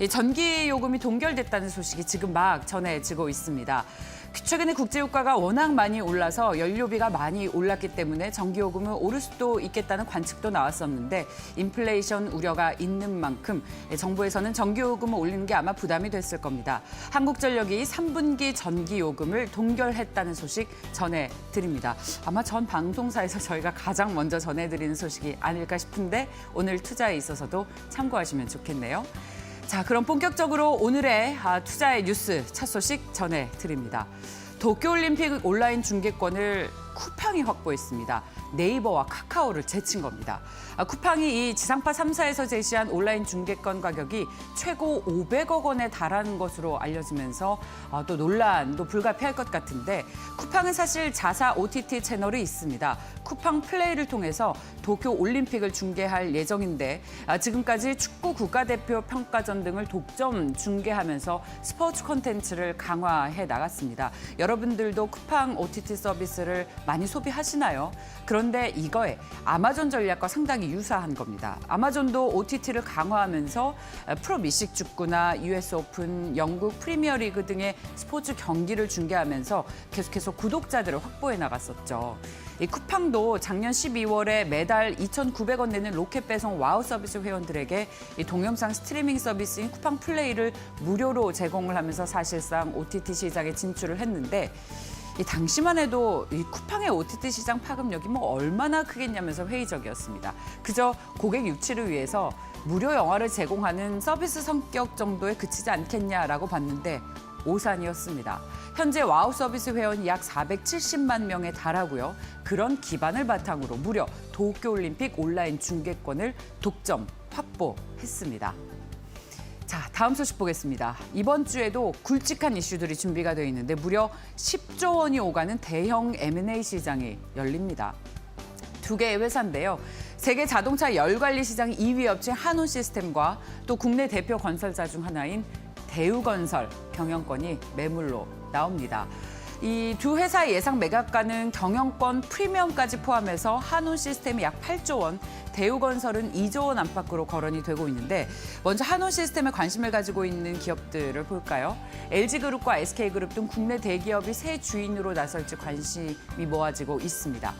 전기 요금이 동결됐다는 소식이 지금 막 전해지고 있습니다. 최근에 국제유가가 워낙 많이 올라서 연료비가 많이 올랐기 때문에 전기요금은 오를 수도 있겠다는 관측도 나왔었는데 인플레이션 우려가 있는 만큼 정부에서는 전기요금을 올리는 게 아마 부담이 됐을 겁니다. 한국전력이 3분기 전기요금을 동결했다는 소식 전해드립니다. 아마 전 방송사에서 저희가 가장 먼저 전해드리는 소식이 아닐까 싶은데 오늘 투자에 있어서도 참고하시면 좋겠네요. 자, 그럼 본격적으로 오늘의 투자의 뉴스 첫 소식 전해드립니다. 도쿄올림픽 온라인 중계권을 쿠팡이 확보했습니다. 네이버와 카카오를 제친 겁니다. 쿠팡이 이 지상파 3사에서 제시한 온라인 중계권 가격이 최고 500억 원에 달하는 것으로 알려지면서 또 논란도 불가피할 것 같은데 쿠팡은 사실 자사 OTT 채널이 있습니다. 쿠팡 플레이를 통해서 도쿄올림픽을 중계할 예정인데 지금까지 축구 국가대표 평가전 등을 독점 중계하면서 스포츠 콘텐츠를 강화해 나갔습니다. 여러분들도 쿠팡 OTT 서비스를 많이 소비하시나요? 그런데 이거에 아마존 전략과 상당히 유사한 겁니다. 아마존도 OTT를 강화하면서 프로 미식 축구나 US 오픈, 영국 프리미어리그 등의 스포츠 경기를 중계하면서 계속해서 구독자들을 확보해 나갔었죠. 이 쿠팡도 작년 12월에 매달 2,900원 내는 로켓 배송 와우 서비스 회원들에게 이 동영상 스트리밍 서비스인 쿠팡 플레이를 무료로 제공을 하면서 사실상 OTT 시장에 진출을 했는데 이 당시만 해도 이 쿠팡의 OTT 시장 파급력이 얼마나 크겠냐면서 회의적이었습니다. 그저 고객 유치를 위해서 무료 영화를 제공하는 서비스 성격 정도에 그치지 않겠냐라고 봤는데 오산이었습니다. 현재 와우 서비스 회원이 약 470만 명에 달하고요. 그런 기반을 바탕으로 무려 도쿄올림픽 온라인 중계권을 독점 확보했습니다. 자, 다음 소식 보겠습니다. 이번 주에도 굵직한 이슈들이 준비가 되어 있는데 무려 10조 원이 오가는 대형 M&A 시장이 열립니다. 두 개의 회사인데요. 세계 자동차 열관리 시장 2위 업체 한온시스템과 또 국내 대표 건설사 중 하나인 대우건설 경영권이 매물로 나옵니다. 이 두 회사의 예상 매각가는 경영권 프리미엄까지 포함해서 한온시스템이 약 8조 원, 대우건설은 2조 원 안팎으로 거론이 되고 있는데 먼저 한온시스템에 관심을 가지고 있는 기업들을 볼까요? LG그룹과 SK그룹 등 국내 대기업이 새 주인으로 나설지 관심이 모아지고 있습니다.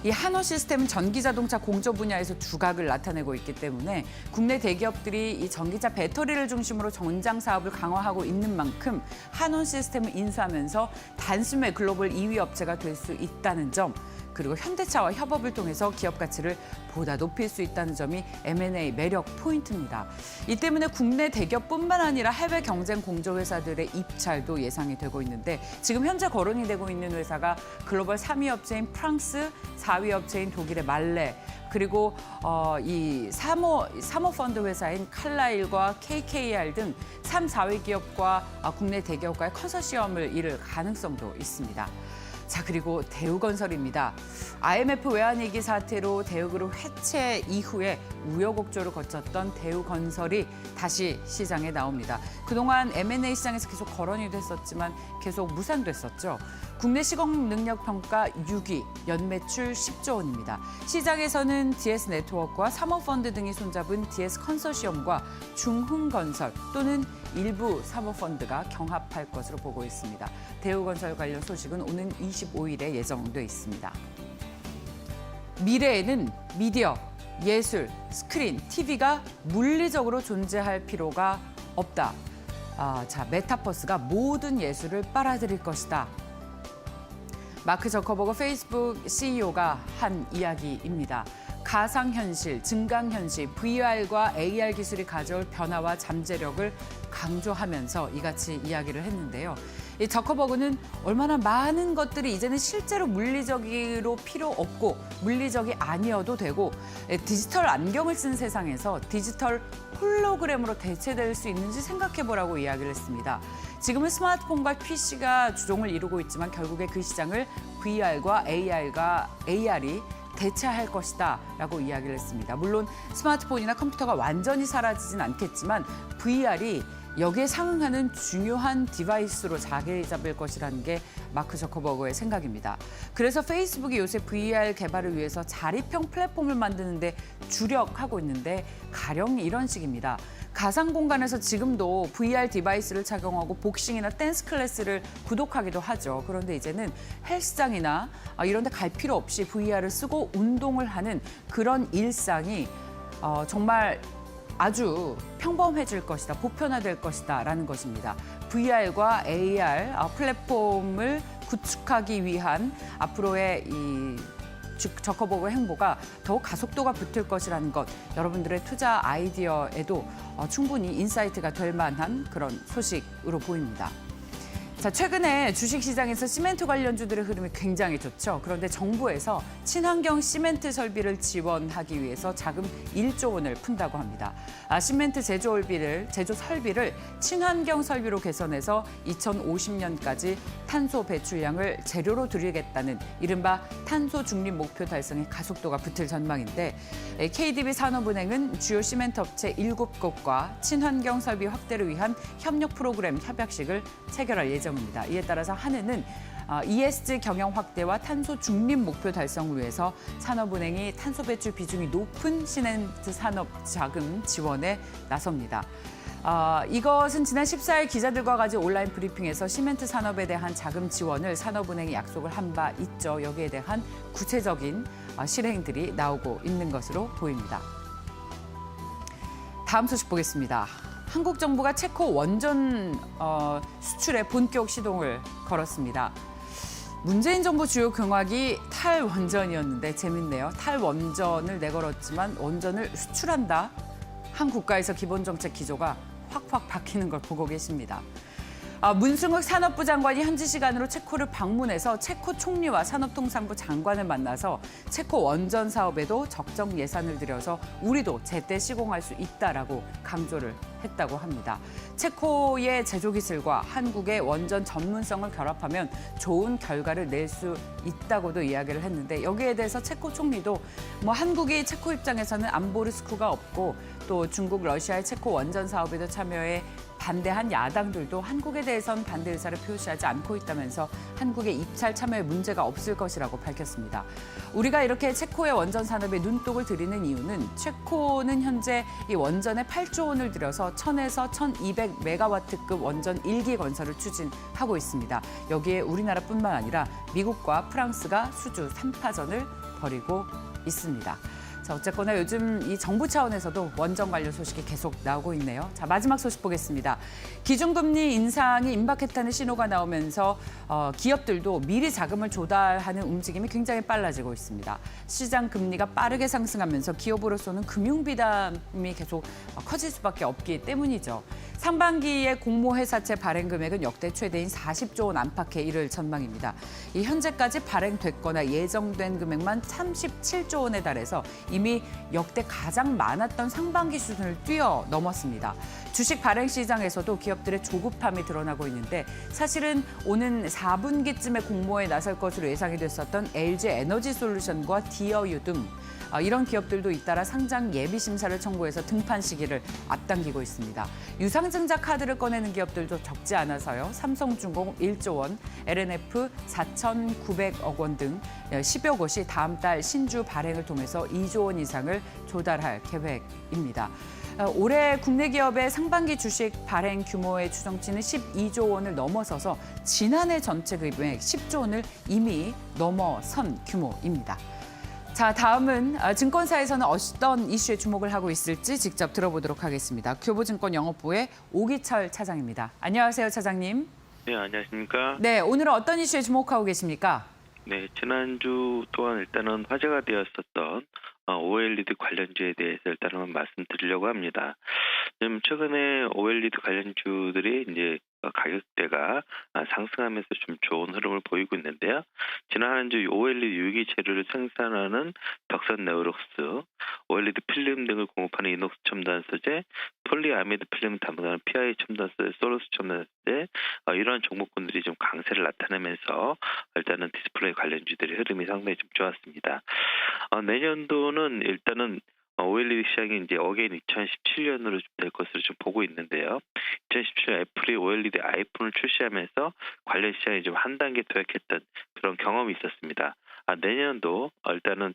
이 한온시스템은 전기자동차 공조 분야에서 두각을 나타내고 있기 때문에 국내 대기업들이 이 전기차 배터리를 중심으로 전장 사업을 강화하고 있는 만큼 한온시스템을 인수하면서 단숨에 글로벌 2위 업체가 될 수 있다는 점, 그리고 현대차와 협업을 통해서 기업 가치를 보다 높일 수 있다는 점이 M&A 매력 포인트입니다. 이 때문에 국내 대기업뿐만 아니라 해외 경쟁 공조 회사들의 입찰도 예상이 되고 있는데 지금 현재 거론이 되고 있는 회사가 글로벌 3위 업체인 프랑스, 4위 업체인 독일의 말레, 그리고 이 사모펀드 회사인 칼라일과 KKR 등 3, 4위 기업과 국내 대기업과의 컨소시엄을 이룰 가능성도 있습니다. 자, 그리고 대우건설입니다. IMF 외환위기 사태로 대우그룹 해체 이후에 우여곡절을 거쳤던 대우건설이 다시 시장에 나옵니다. 그동안 M&A 시장에서 계속 거론이 됐었지만 계속 무산됐었죠. 국내 시공 능력 평가 6위, 연매출 10조 원입니다. 시장에서는 DS네트워크와 사모펀드 등이 손잡은 DS컨소시엄과 중흥건설 또는 일부 사모펀드가 경합할 것으로 보고 있습니다. 대우건설 관련 소식은 오는 25일에 예정돼 있습니다. 미래에는 미디어, 예술, 스크린, TV가 물리적으로 존재할 필요가 없다. 메타버스가 모든 예술을 빨아들일 것이다. 마크 저커버그 페이스북 CEO가 한 이야기입니다. 가상현실, 증강현실, VR과 AR 기술이 가져올 변화와 잠재력을 강조하면서 이같이 이야기를 했는데요. 이 저커버그는 얼마나 많은 것들이 이제는 실제로 물리적으로 필요 없고 물리적이 아니어도 되고 디지털 안경을 쓴 세상에서 디지털 홀로그램으로 대체될 수 있는지 생각해보라고 이야기를 했습니다. 지금은 스마트폰과 PC가 주종을 이루고 있지만 결국에 그 시장을 VR과 AR이 대체할 것이다 라고 이야기를 했습니다. 물론 스마트폰이나 컴퓨터가 완전히 사라지진 않겠지만 VR이 여기에 상응하는 중요한 디바이스로 자리 잡을 것이라는 게 마크 저커버그의 생각입니다. 그래서 페이스북이 요새 VR 개발을 위해서 자립형 플랫폼을 만드는 데 주력하고 있는데 가령 이런 식입니다. 가상 공간에서 지금도 VR 디바이스를 착용하고 복싱이나 댄스 클래스를 구독하기도 하죠. 그런데 이제는 헬스장이나 이런 데 갈 필요 없이 VR을 쓰고 운동을 하는 그런 일상이 정말 아주 평범해질 것이다, 보편화될 것이다라는 것입니다. VR과 AR 플랫폼을 구축하기 위한 앞으로의 이 저커버그 행보가 더욱 가속도가 붙을 것이라는 것, 여러분들의 투자 아이디어에도 충분히 인사이트가 될 만한 그런 소식으로 보입니다. 자, 최근에 주식시장에서 시멘트 관련주들의 흐름이 굉장히 좋죠. 그런데 정부에서 친환경 시멘트 설비를 지원하기 위해서 자금 1조 원을 푼다고 합니다. 시멘트 제조 설비를 친환경 설비로 개선해서 2050년까지 탄소 배출량을 제로로 줄이겠다는 이른바 탄소 중립 목표 달성에 가속도가 붙을 전망인데, KDB 산업은행은 주요 시멘트 업체 7곳과 친환경 설비 확대를 위한 협력 프로그램 협약식을 체결할 예정입니다. 이에 따라서 한은은 ESG 경영 확대와 탄소 중립 목표 달성을 위해서 산업은행이 탄소 배출 비중이 높은 시멘트 산업 자금 지원에 나섭니다. 이것은 지난 14일 기자들과 가진 온라인 브리핑에서 시멘트 산업에 대한 자금 지원을 산업은행이 약속을 한 바 있죠. 여기에 대한 구체적인 실행들이 나오고 있는 것으로 보입니다. 다음 소식 보겠습니다. 한국 정부가 체코 원전 수출에 본격 시동을 걸었습니다. 문재인 정부 주요 공약이 탈원전이었는데 재밌네요. 탈원전을 내걸었지만 원전을 수출한다. 한 국가에서 기본 정책 기조가 확확 바뀌는 걸 보고 계십니다. 문승욱 산업부 장관이 현지 시간으로 체코를 방문해서 체코 총리와 산업통상부 장관을 만나서 체코 원전 사업에도 적정 예산을 들여서 우리도 제때 시공할 수 있다라고 강조를 했다고 합니다. 체코의 제조기술과 한국의 원전 전문성을 결합하면 좋은 결과를 낼 수 있다고도 이야기를 했는데, 여기에 대해서 체코 총리도 한국이 체코 입장에서는 안보 리스크가 없고 또 중국, 러시아의 체코 원전 사업에도 참여해 반대한 야당들도 한국에 대해선 반대 의사를 표시하지 않고 있다면서 한국의 입찰 참여에 문제가 없을 것이라고 밝혔습니다. 우리가 이렇게 체코의 원전 산업에 눈독을 들이는 이유는 체코는 현재 이 원전에 8조 원을 들여서 1000에서 1200메가와트급 원전 1기 건설을 추진하고 있습니다. 여기에 우리나라뿐만 아니라 미국과 프랑스가 수주 3파전을 벌이고 있습니다. 자, 어쨌거나 요즘 이 정부 차원에서도 원전 관련 소식이 계속 나오고 있네요. 자, 마지막 소식 보겠습니다. 기준금리 인상이 임박했다는 신호가 나오면서 기업들도 미리 자금을 조달하는 움직임이 굉장히 빨라지고 있습니다. 시장 금리가 빠르게 상승하면서 기업으로서는 금융 비담이 계속 커질 수밖에 없기 때문이죠. 상반기에 공모회사채 발행 금액은 역대 최대인 40조 원 안팎에 이를 전망입니다. 이 현재까지 발행됐거나 예정된 금액만 37조 원에 달해서 이미 역대 가장 많았던 상반기 수준을 뛰어넘었습니다. 주식 발행 시장에서도 기업들의 조급함이 드러나고 있는데, 사실은 오는 4분기쯤에 공모에 나설 것으로 예상이 됐었던 LG 에너지솔루션과 디어유 등 이런 기업들도 잇따라 상장 예비 심사를 청구해서 등판 시기를 앞당기고 있습니다. 유상증자 카드를 꺼내는 기업들도 적지 않아서요. 삼성중공 1조 원, LNF 4,900억 원 등 10여 곳이 다음 달 신주 발행을 통해서 2조 원 이상을 조달할 계획입니다. 올해 국내 기업의 상반기 주식 발행 규모의 추정치는 12조 원을 넘어서서 지난해 전체 금액 10조 원을 이미 넘어선 규모입니다. 자, 다음은 증권사에서는 어떤 이슈에 주목을 하고 있을지 직접 들어보도록 하겠습니다. 교보증권 영업부의 오기철 차장입니다. 안녕하세요, 차장님. 네, 안녕하십니까? 네, 오늘은 어떤 이슈에 주목하고 계십니까? 네, 지난주 또한 일단은 화제가 되었었던 OLED 관련주에 대해서 일단은 말씀드리려고 합니다. 지금 최근에 OLED 관련주들이 이제 가격대가 상승하면서 좀 좋은 흐름을 보이고 있는데요. 지난 한 주 OLED 유기 재료를 생산하는 덕선 네오록스, OLED 필름 등을 공급하는 이녹스 첨단 소재, 폴리아미드 필름 담당하는 PI 첨단 소재, 소로스 첨단 소재, 이러한 종목군들이 좀 강세를 나타내면서 일단은 디스플레이 관련주들의 흐름이 상당히 좀 좋았습니다. 내년도는 일단은 OLED 시장이 이제 어게인 2017년으로 될 것으로 좀 보고 있는데요. 2017년 애플이 OLED 아이폰을 출시하면서 관련 시장이 좀 한 단계 도약했던 그런 경험이 있었습니다. 내년도 일단은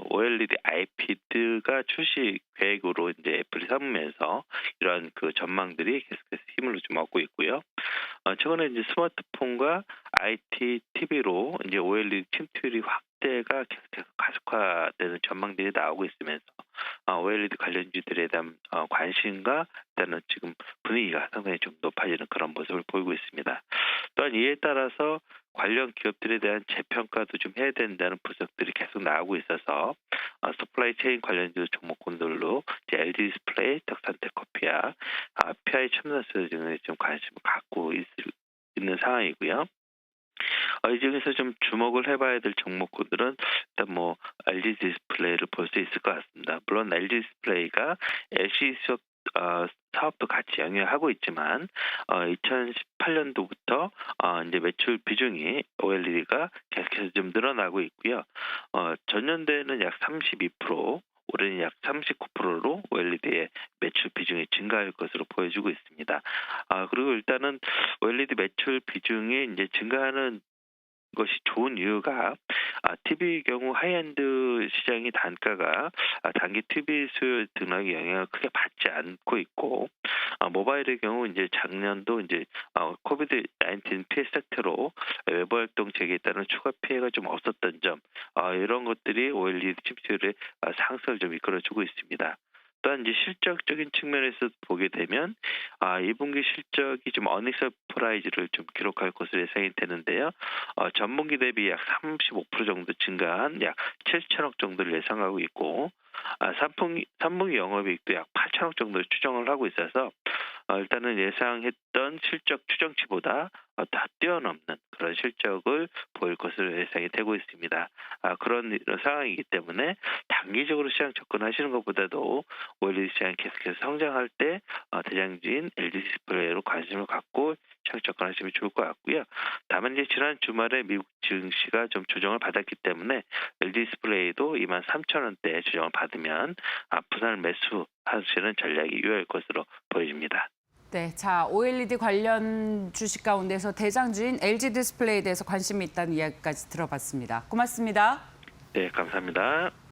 OLED IPD가 출시 계획으로 이제 애플이 삼으면서 이러한 그 전망들이 계속해서 힘을 좀 얻고 있고요. 최근에 이제 스마트폰과 IT, TV로 이제 OLED 침투율이 확대가 계속해서 가속화되는 전망들이 나오고 있으면서 OLED 관련주들에 대한 관심과 일단은 지금 분위기가 상당히 좀 높아지는 그런 모습을 보이고 있습니다. 또한 이에 따라서 관련 기업들에 대한 재평가도 좀 해야 된다는 분석들이 계속 나오고 있어서 서플라이 체인 관련주 종목군들로 이제 LG 디스플레이, 덕산테크코피아, PI 첨단소재 등에 좀 관심을 갖고 있는 상황이고요. 이 중에서 좀 주목을 해봐야 될 종목군들은 일단 뭐 LG 디스플레이를 볼 수 있을 것 같습니다. 물론 LG 디스플레이가 LCD 수업 사업도 같이 영위하고 있지만 2018년도부터 이제 매출 비중이 OLED가 계속해서 좀 늘어나고 있고요. 전년대에는 약 32%, 올해는 약 39%로 OLED의 매출 비중이 증가할 것으로 보여지고 있습니다. 그리고 일단은 OLED 매출 비중이 이제 증가하는 것이 좋은 이유가 TV의 경우 하이엔드 시장이 단가가 단기 TV 수요 등락의 영향을 크게 받지 않고 있고 모바일의 경우 이제 작년도 이제 코비드 19 피해 사태로 외부 활동 재개에 따른 추가 피해가 좀 없었던 점 이런 것들이 OLED 침투율의 상승을 좀 이끌어주고 있습니다. 또한 이제 실적적인 측면에서 보게 되면 2분기 실적이 좀 어닝 서프라이즈를 좀 기록할 것으로 예상이 되는데요. 전분기 대비 약 35% 정도 증가한 약 7천억 정도를 예상하고 있고 3분기 영업이익도 약 8천억 정도를 추정을 하고 있어서 일단은 예상했던 실적 추정치보다 다 뛰어넘는 그런 실적을 보일 것으로 예상이 되고 있습니다. 그런 상황이기 때문에 단기적으로 시장 접근하시는 것보다도 OLED 시장이 계속해서 성장할 때 대장주인 LG 디스플레이로 관심을 갖고 시장 접근하시면 좋을 것 같고요. 다만 이제 지난 주말에 미국 증시가 좀 조정을 받았기 때문에 LG 디스플레이도 23,000원대 조정을 받으면 부산 매수하시는 전략이 유효할 것으로 보여집니다. 네, 자, OLED 관련 주식 가운데서 대장주인 LG 디스플레이에 대해서 관심이 있다는 이야기까지 들어봤습니다. 고맙습니다. 네, 감사합니다.